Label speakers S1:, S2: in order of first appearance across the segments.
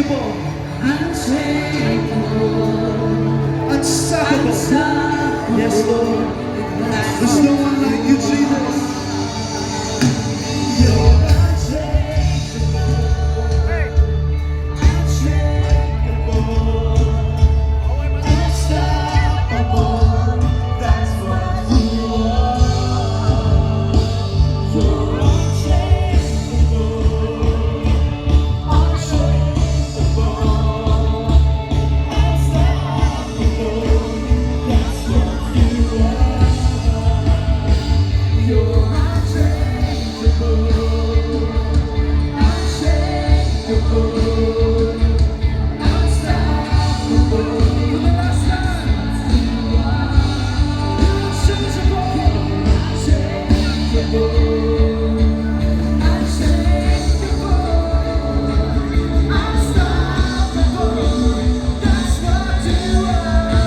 S1: Unshakable, unstoppable. Yes, Lord. There's no one like you, Jesus. You're unshakable, unstoppable. That's what you are. You're unshakable, unshakable, unstoppable. That's what you are. You're unshakable, unshakable, unstoppable. For the last time, you are unshakable, unshakable, unstoppable. That's what you are.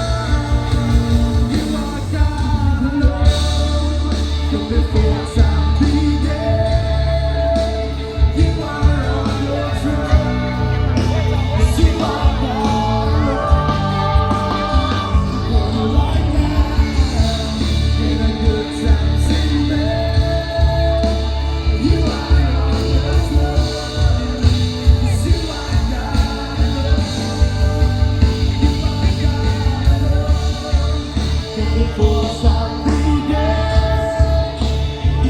S1: You are God alone. From before time began, you are on your throne. Yes, you are God alone. Right now, in a good times and bad, you are on your throne. Yes, you are God alone. You are God alone. From before time began,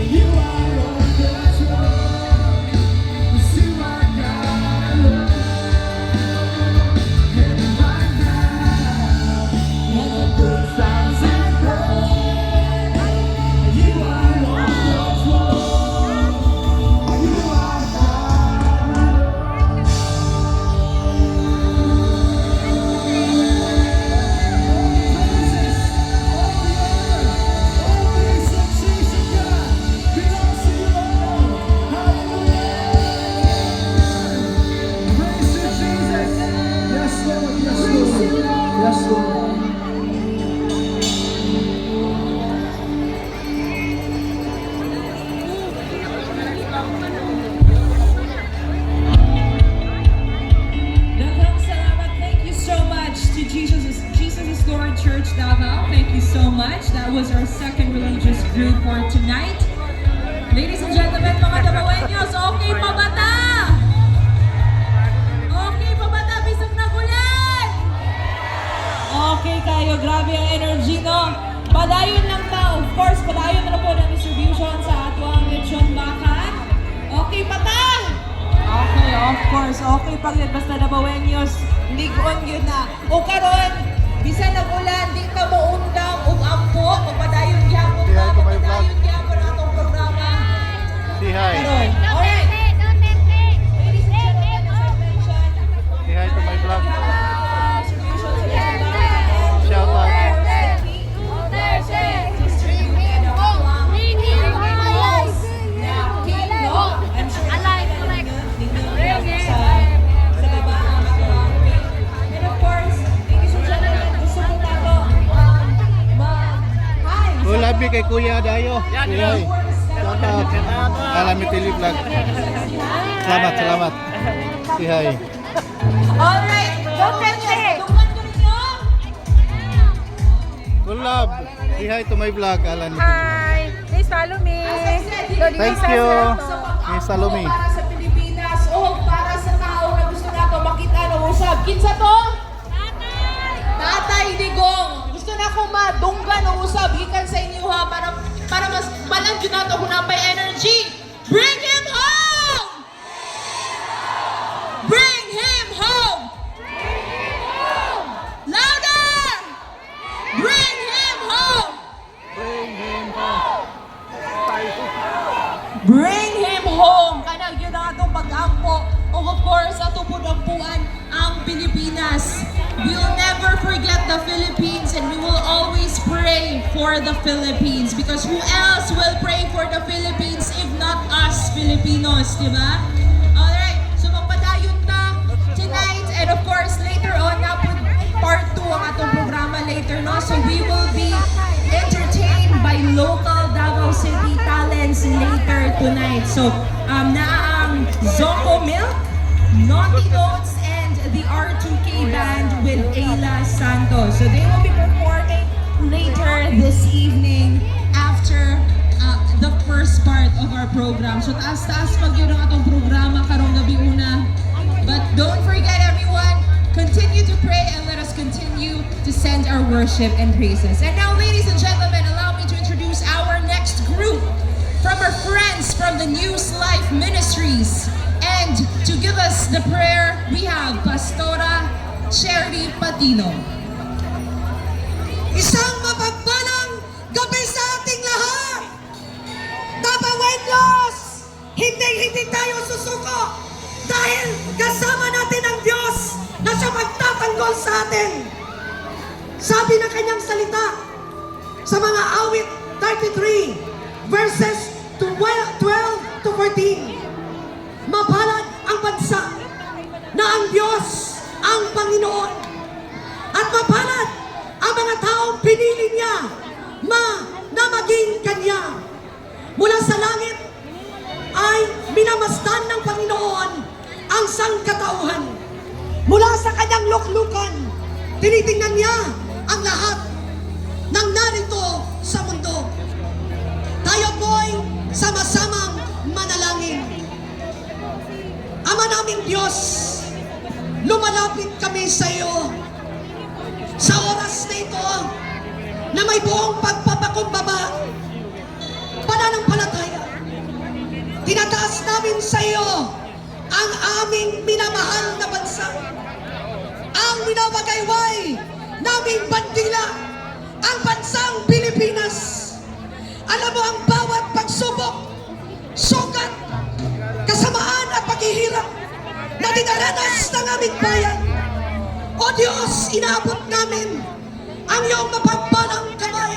S1: you are on the throne. Yes, you are God alone. And right now, in the good times and bad, you are on the throne. You are God alone. Praises, all the honor, all the exaltation, God, belongs to you alone. Hallelujah. Praise you, Jesus. Yes, Lord. Yes, Lord. Yes, Lord.
S2: Daghang salamat. Thank you so much to Jesus is Lord Church Davao. Thank you so much. That was our second religious group for tonight. Ladies and gentlemen, mga Davaoeños, okay pa ba ta? Okay pa ba ta? Bisag nagulan! Okay kayo, grabe ang energy, no? Padayon lang ta. Of course, padayon na po ng distribution sa atuang lechon bakan. Okay pa ta? Okay, of course. Okay pag basta Davaoeños, ligon yun na. O karon, bisan nagulan, di ka mo undang ug ampo, padayon gyapon ta, padayon gyapon ang atong programa.
S3: Say hi.
S2: Karon. Alright. Ladies and gentlemen, as I mentioned,
S3: Say hi to my vlog.
S2: distribution sa lechon bakan.
S3: Shout out.
S2: Distributed ang atuang cake, no? I'm sure ninyo sa baba ang atuang cake. And of course, ladies and gentlemen, gusto ko nato mag-hi.
S3: Oh, labi kay Kuya Dayo. Say hi. Shout out. Alami Tili Vlog. Salamat, salamat. Say hi.
S2: Alright, don't forget, dukan ko ninyo.
S3: Good love. Say hi to my vlog. Alami Tili.
S4: Hi! Please follow me.
S3: Thank you. Miss Salome.
S2: Para sa Pilipinas o para sa tao na gusto nato makita ng usab. Kinsa to? Tatay Digong. Gusto na akong madunggan ng usab gikan sa inyo ha para mas malang yun nato hunapay energy. Bring him home! Bring him home! Louder! Bring him home! Bring him home! Kanang yun ang atong pag-ampo. O of course, atong pudampuan ang Pilipinas. We'll never forget the Philippines and we will always pray for the Philippines. Because who else will pray for the Philippines if not us Filipinos, di ba? Alright, so magpadayon ta tonight and of course later on, napod part 2 ang atong programa later, no? So we will be entertained by local Davao City talents later tonight. So, naa ang Zoco Milk, Naughty Notes, and and the R2K band with Ayla Santos. So they will be performing later this evening after the first part of our program. So taas-taas pag yun ang atong programa karong gabi una. But don't forget everyone, continue to pray and let us continue to send our worship and praises. And now, ladies and gentlemen, allow me to introduce our next group from our friends from the News Life Ministries. And to give us the prayer, we have Pastora Cherry Patino.
S4: Isang mapagpalang gabi sa ating lahat. Tapawenyos, hindi tayo susuko dahil kasama natin ang Diyos na siya magtatanggol sa atin. Sabi ng kanyang salita sa mga awit 33 verses 12 to 14. Mapalad ang bansa na ang Diyos ang Panginoon at mapalad ang mga taong pinili niya na maging kanya. Mula sa langit ay minamasdan ng Panginoon ang sangkatauhan. Mula sa kanyang luklukan, tinitingnan niya ang lahat ng narito sa mundo. Tayo po'y sama-samang manalangin. Ama naming Diyos, lumalapit kami sa iyo sa oras na ito na may buong pagpapakumbaba, pananampalataya. Tinataas namin sa iyo ang aming minamahal na bansa, ang minamagayway naming bandila, ang bansang Pilipinas. Alam mo ang bawat pagsubok, sugat, kasamaan at paghihirap na dinaranas ng aming bayan. O Diyos, inaabot namin ang iyong mapagpalang kamay.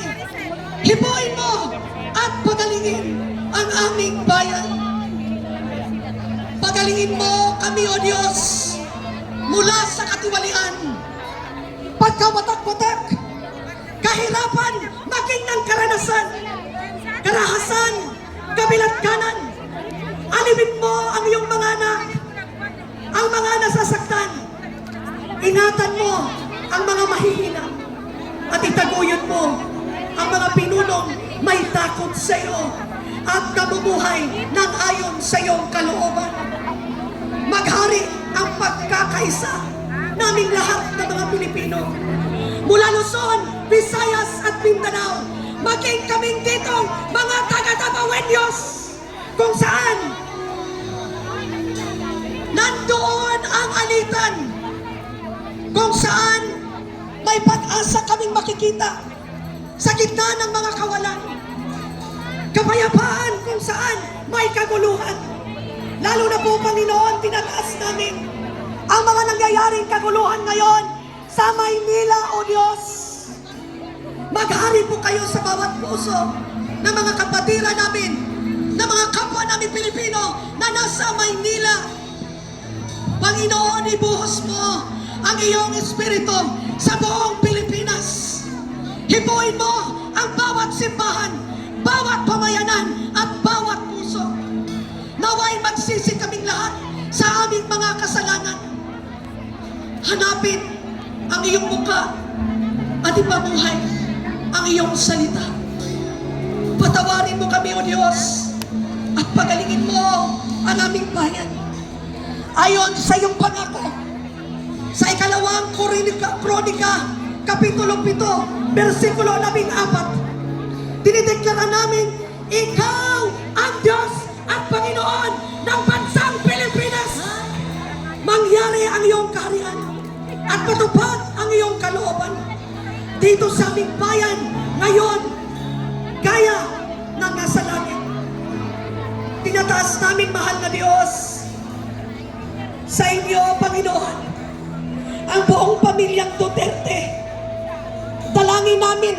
S4: Hipuin mo at pagalingin ang aming bayan. Pagalingin mo kami, O Diyos, mula sa katiwalian, pagkawatak-watak, kahirapan, maging ng karanasan, karahasan, kabilat-kanan. Alimin mo ang iyong mga anak, ang mga nasasaktan. Ingatan mo ang mga mahihina at itaguyod mo ang mga pinunong may takot sa iyo at namumuhay ng ayon sa iyong kalooban. Maghari ang pagkakaisa naming lahat ng mga Pilipino. Mula Luzon, Visayas at Mindanao, maging kaming ditong mga taga-Tapawenyos kung saan nandoon ang alitan, kung saan may pag-asa kaming makikita sa gitna ng mga kawalan. Kapayapaan kung saan may kaguluhan. Lalo na po, Panginoon, tinataas namin ang mga nangyayaring kaguluhan ngayon sa Maynila, O Diyos. Maghari po kayo sa bawat puso ng mga kapatira namin, ng mga kapwa namin Pilipino na nasa Maynila. Panginoon, ibuhos mo ang iyong espiritu sa buong Pilipinas. Hipuin mo ang bawat simbahan, bawat pamayanan at bawat puso. Naway magsisi kaming lahat sa aming mga kasalanan. Hanapin ang iyong mukha at ipabuhay ang iyong salita. Patawarin mo kami, O Diyos, at pagalingin mo ang aming bayan. Ayon sa iyong pangako, sa ikalawang Kronika, Kapitulo 7, versikulo 14, dinideklara namin, Ikaw ang Diyos at Panginoon ng bansang Pilipinas. Mangyari ang iyong kaharian at matupad ang iyong kalooban dito sa aming bayan ngayon, gaya ng nasa langit. Tinataas namin, mahal na Diyos, sa inyo, Panginoon, ang buong pamilyang Duterte. Dalangin namin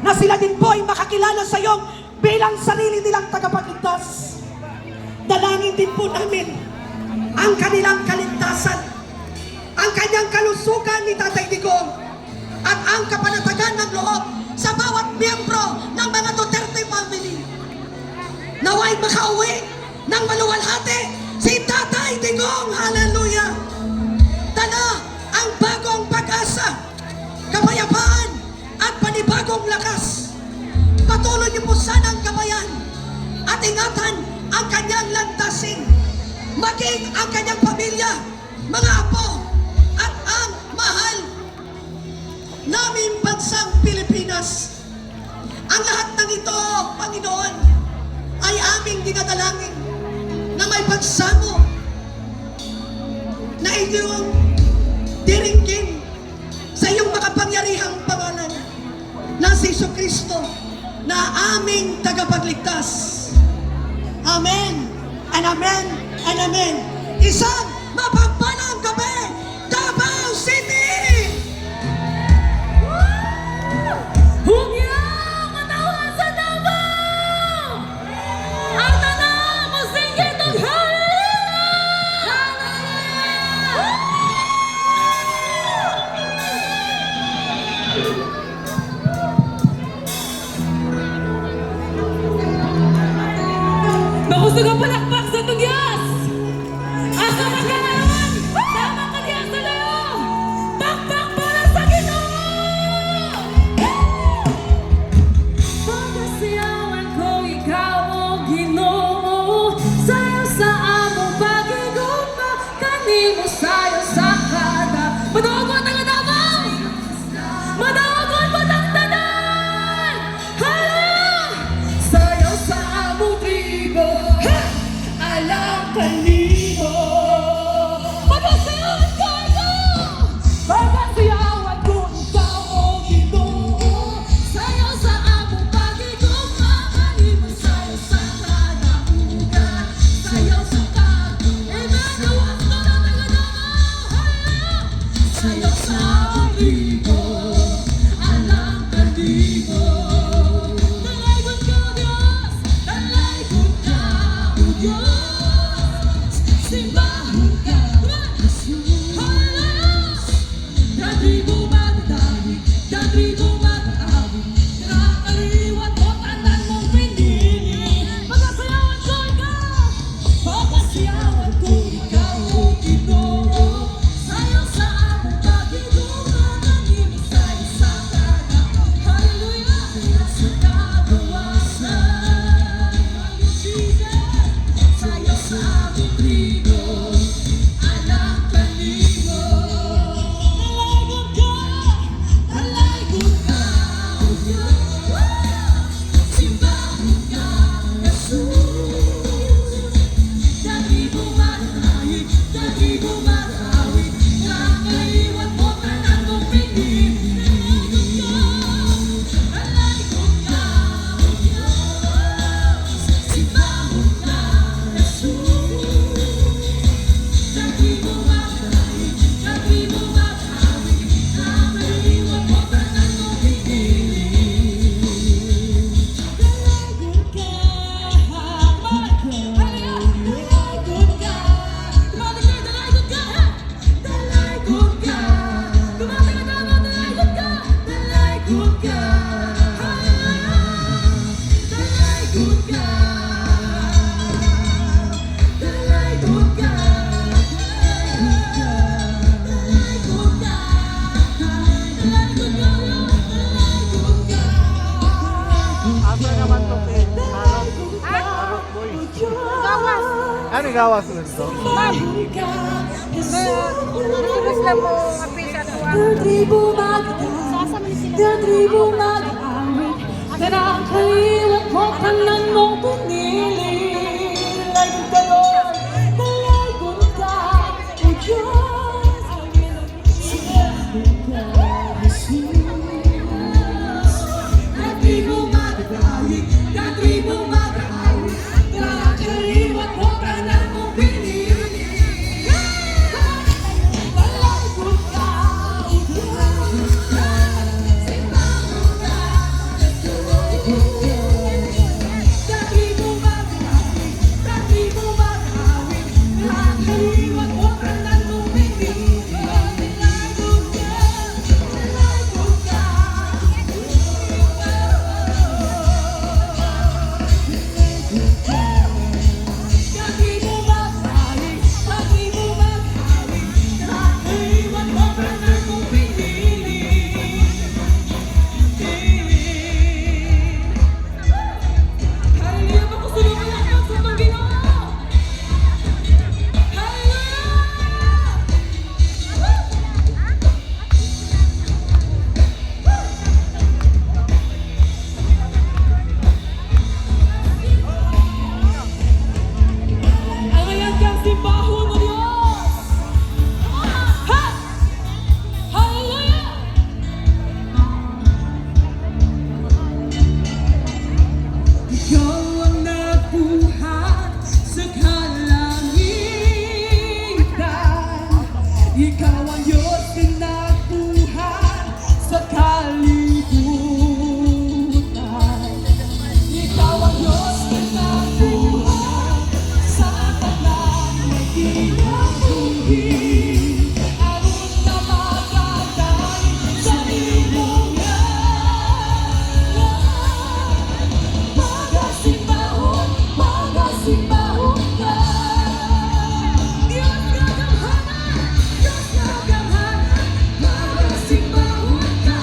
S4: na sila din po ay makakilala sa iyo bilang sarili nilang tagapagligtas. Dalangin din po namin ang kanilang kaligtasan, ang kanyang kalusugan ni Tatay Digong, at ang kapanatagan ng loob sa bawat miyembro ng mga Duterte family. Naway makauwi ng maluwalhati si Tatay Digong. Hallelujah! paghipusan ang gabayan at ingatan ang kanyang lantasin, maging ang kanyang pamilya, mga apo, at ang mahal naming bansang Pilipinas. Ang lahat ng ito, Panginoon, ay aming dinadalangin na may pagsamo na iyong diringgin sa iyong makapangyarihang pangalan ng si Jesucristo na aming tagapagligtas. Amen and amen and amen. Isang mapagpalang gabi, Davao City!
S2: Huwag matawan sa Davao! Ang tanang masinggit ng Makusog ang palakpak sa tugyas! Asa man ka ngayon! Tama ka diyan sa layo! Pakpak para sa Ginoo! Pagkasiyawan ko ikaw o Ginoo, sayo sa among pagigugma, kanimo sayo sa kada. Madogon ang Davao! Madogon ko ng tanan! Hala! Sayo sa among tribo, alam kanimo. Pagkasiyawan ko ikaw! Pagkasiyawan ko ikaw o Ginoo, sayo sa among pagigugma, kanimo sayo sa kada uga, sayo sa kada. Amen! Gawas ko na taga-Davao! Hala! Sayo sa among tribo, alam kanimo. Dalaygod ka, Diyos! Dalaygod ka, O Diyos! Simbahan ka, Jesus! Halos! Dadribo magdadami, dadribo mag-awi, nakakaliwat mo tanan mong pinili. Pagkasiyawan ko ikaw! Pagkasiyawan ko ikaw, O Ginoo! Sayo sa among pagigugma, kanimo sayo sa kada. Hallelujah! Sa kagawasan. Jesus! Sayo sa among tribo, alam kanimo. Dalaygod ka, O Diyos! Simbahan ka, Jesus! Dadribo mag-awi, dadribo mag-awi, nakakaliwat mo tanan mong pinili. Dalaygod ka, O Diyos! Simbahan ka, Jesus! Dadribo mag-awi, dadribo mag-awi, nakakaliwat mo tanan mong pinili. Dalaygod ka, dalaygod ka, dalaygod ka, dalaygod ka, dalaygod ka, dalaygod ka, dalaygod ka, dalaygod ka, dalaygod ka,
S3: Asa naman to si Marok Boy? Ano yung gawas mo dito?
S2: Dadribo mag-awit, nakakaliwat mo tanan mong pinili. Dalaygod ka, Lord! Dalaygod ka, O Diyos! Dalaygod ka, Jesus! Dadribo mag-awit, dadribo mag-awit, nakakaliwat mo tanan mong pinili. Dalaygod ka, O Diyos! Simbahan ka, Jesus! Dadribo
S1: Ikaw ang Diyos pinagbuhat sa kalibutan. Ikaw ang Diyos pinagbuhat sa tatlong may kinatunghin. Aron na magatay sa libungan. Magasimbahon, magasimbahon ka. Diyos kagamhanan, Diyos kagamhanan, magasimbahon ka.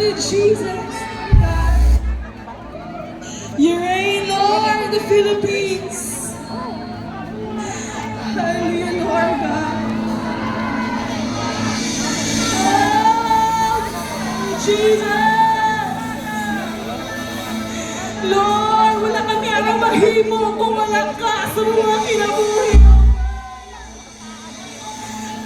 S2: Hallelujah, Jesus. You reign, Lord, in the Philippines. Hallelujah, Lord God. Oh, Jesus. Lord, wala kami ang mahimo kung wala ka sa mga kinabuhi.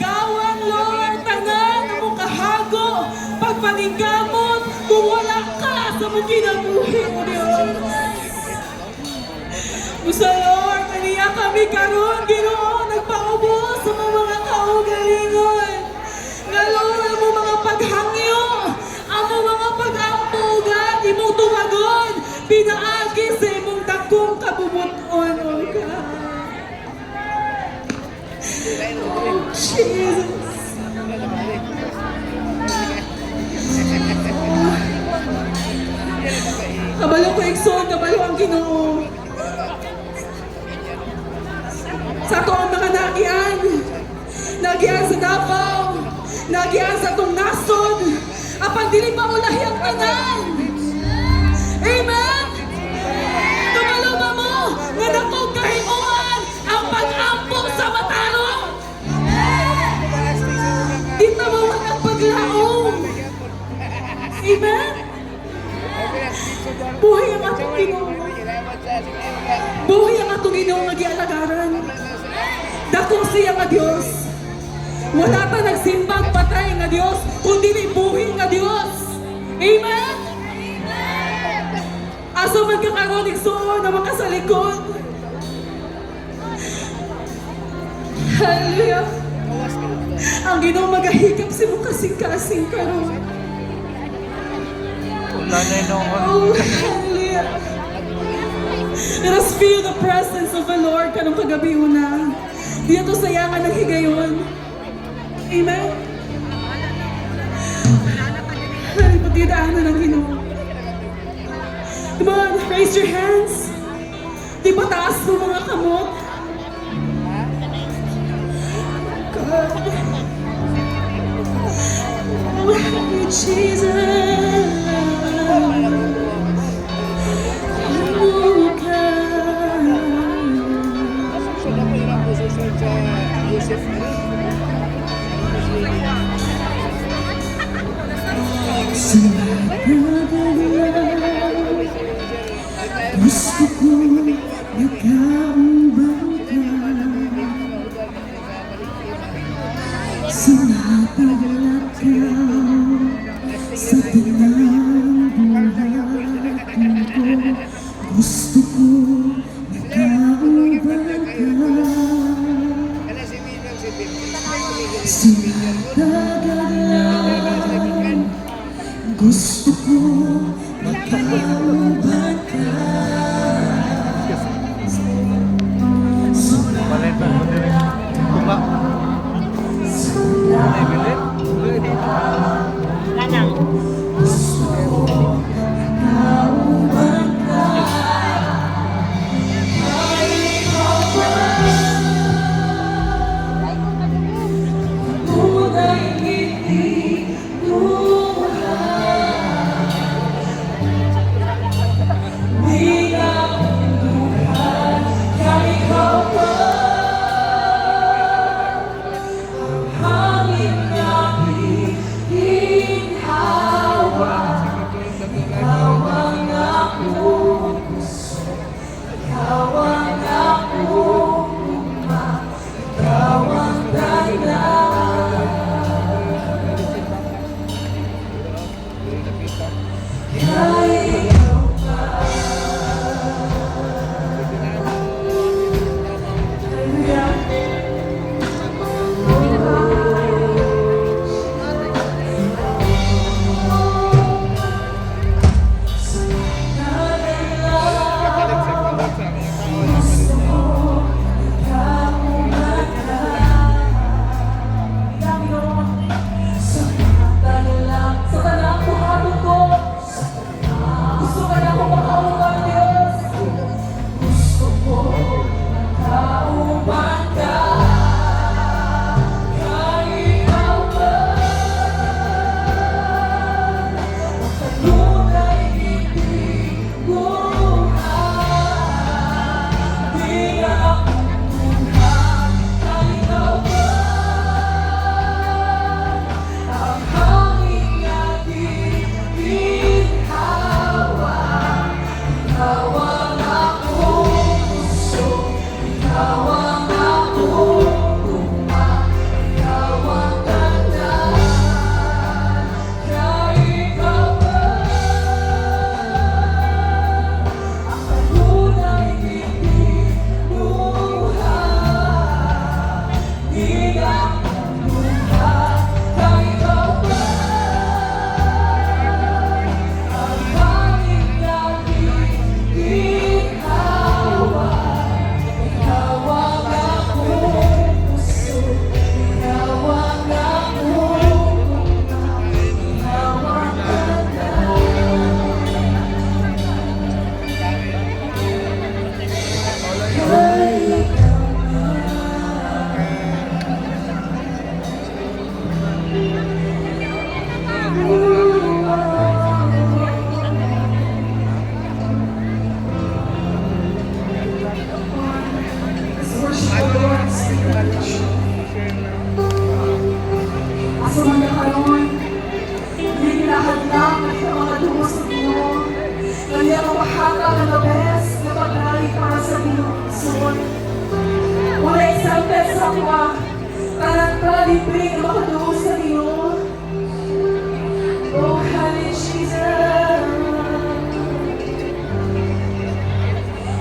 S2: Gawan, Lord, tanan mo kahago, pagpaningkamot, kung wala ka sa mga kinabuhi, O Diyos. Gusto, Lord, kaniya kami karon, Ginoo, nagpaubos sa mga kaugalingon. Nga, Lord, ang mga paghangyo, ang mga pag-ampugan, imong tumagon, pinaagi sa imong dakong kabubuton, O God. Jesus. Kabalo ko ikson, kabalo ang Ginoo. Sa ato ang mga nagian, nagian sa Davao, nagian sa itong nasod, apan dili pa ulahi ang tanan. Amen? Kabalo ba mo, nga natong kahimuan, ang pag-ampok sa matarong. Di tamawan ang paglaong. Amen? Buhay ang atong Ginoo. Buhay ang atong Ginoo nga gialagaran. Dakong siya nga Dios. Wala pa nagsimbang patay nga Dios, kundi ni buhay nga Dios. Amen? Asa man ka karon igsuon na makasalikod. Hallelujah. Ang Ginoo magahigap si mo kasing-kasing karon. Oh, hallelujah. Let us feel the presence of the Lord kanong kagabi una. Dito sayangan ng higayon. Amen? Pagdidaanan ng Ginoo. Come on, raise your hands. Di ba taas mo mga kamot? God. Oh, Jesus.
S1: Gusto ko nagkaubang ka Sumapaglakaw sa tulang buhay ko Gusto ko nagkaubang ka Sumatagalaw Gusto ko nagkaubang ka
S4: na karon. Hindi kinahadlang na kita mga dugo sa Ginoo. Kaya mapahatag ang the best na pag-ari para sa Ginoo. Wala example sa kwa. Para libre na makadugo sa Ginoo. Oh, honey, Jesus.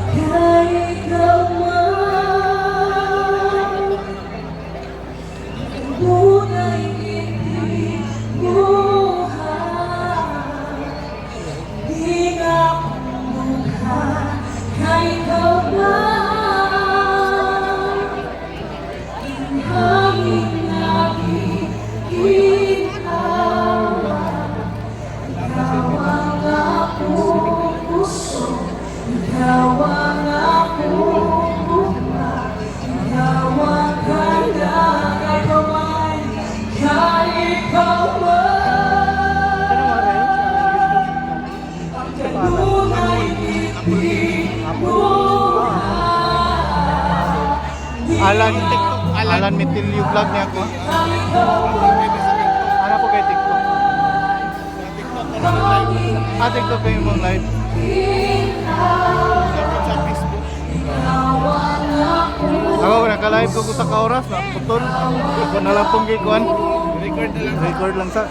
S4: Kaya ikaw man, tunay hindi buhay. Di nga kumukha, kaya ikaw man, ang hangin nakikita. Ikaw ang akong puso, ikaw ang akong buha, ikaw ang kailangan ko man, kaya ikaw man. Ang tunay ibig buhay.
S3: Alan Metilio vlog niya ako. Ano po kay TikTok? TikTok kayo mong live. Ako naka-live ko sa ka-oras na putol. Iko na lang pong gikuan. Record lang sa.